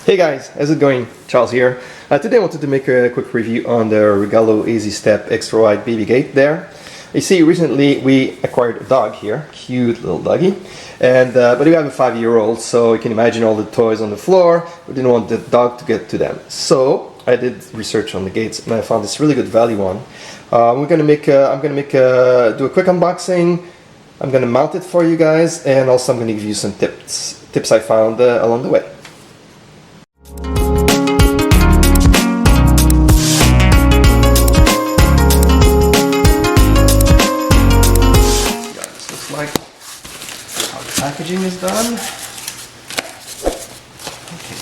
Hey guys, how's it going? Charles here. Today I wanted to make a quick review on the Regalo Easy Step Extra Wide Baby Gate there. You see, recently we acquired a dog here, cute little doggy, and but we have a 5-year-old, so you can imagine all the toys on the floor. We didn't want the dog to get to them, so I did research on the gates and I found this really good value one. I'm gonna do a quick unboxing. I'm gonna mount it for you guys, and also I'm gonna give you some tips I found along the way. How the packaging is done. Okay.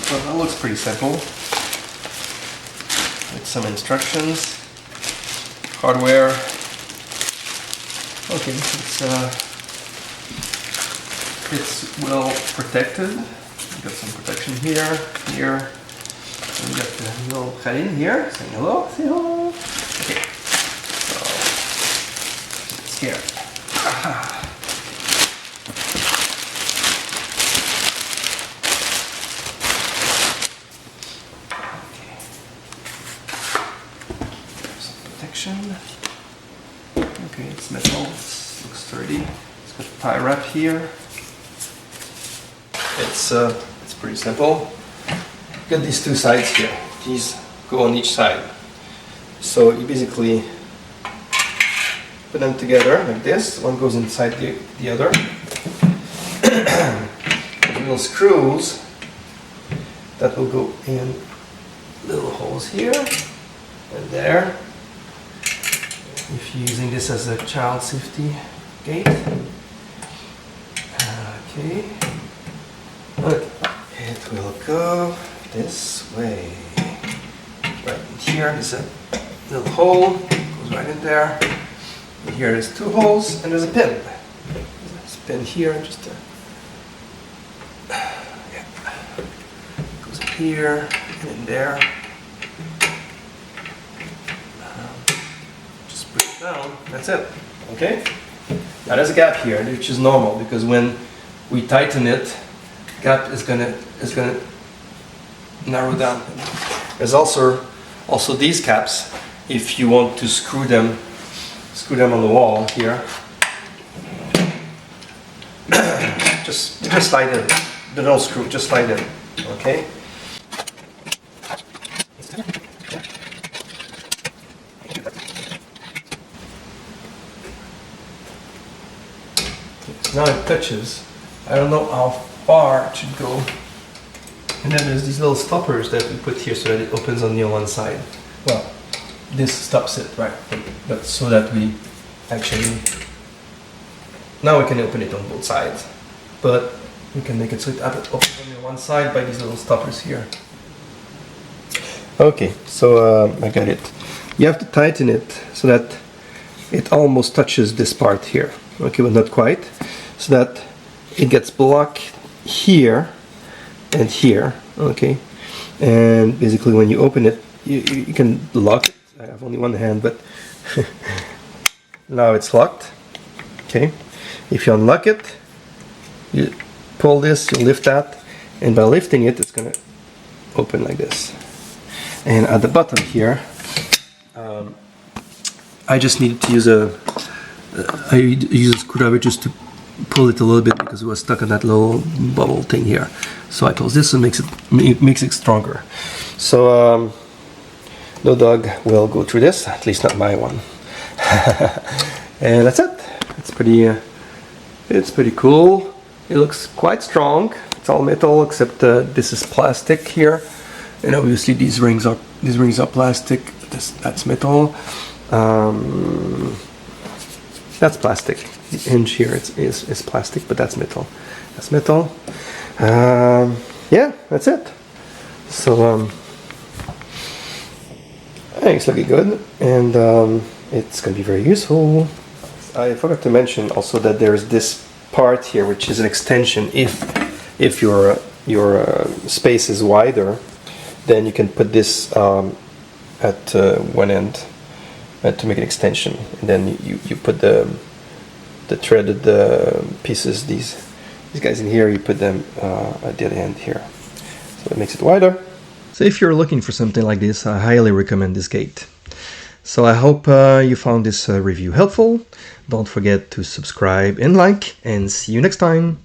Well, that looks pretty simple. With some instructions, hardware. Okay, it's well protected. We've got some protection here. We got the little Karin here saying hello, say hello. Okay, so it's here. Okay, some protection. Okay, it's metal, it looks sturdy. It's got a tie wrap here. It's pretty simple. Got these two sides here. These go on each side. So you basically put them together like this. One goes inside the other. Little screws that will go in little holes here and there. If you're using this as a child safety gate. Okay. It will go this way. Right in here is a little hole, goes right in there. And here there's two holes and there's a pin. There's a pin here, just yeah. Goes in here and in there. Just put it down. That's it. Okay. Now there's a gap here, which is normal because when we tighten it, the gap is gonna narrow down. There's also these caps if you want to screw them on the wall here. just slide in. Don't screw, just slide in. Okay. So now it touches. I don't know how far it should go. And then there's these little stoppers that we put here so that it opens on the one side. Well, this stops it, right? But so that we actually, now we can open it on both sides. But we can make it so it opens on the one side by these little stoppers here. Okay, so I got it. You have to tighten it so that it almost touches this part here. Okay, but not quite. So that it gets blocked here and here, okay, and basically when you open it, you can lock it. I have only one hand, but now it's locked. Okay, if you unlock it, you pull this, you lift that, and by lifting it, it's gonna open like this. And at the bottom here, I just needed to use a screwdriver just to pull it a little bit because it was stuck on that little bubble thing here. So I close this and makes it stronger. So no dog will go through this, at least not my one. And that's it. It's pretty cool. It looks quite strong. It's all metal except this is plastic here, and obviously these rings are plastic. That's metal. That's plastic. The hinge here is plastic, but that's metal. That's metal. Yeah, that's it. So I think it's looking good, and it's going to be very useful. I forgot to mention also that there is this part here, which is an extension. If your space is wider, then you can put this at one end to make an extension, and then you put the threaded pieces, these guys in here, you put them at the other end here, so it makes it wider. So if you're looking for something like this, I highly recommend this gate. So I hope you found this review helpful. Don't forget to subscribe and like, and see you next time.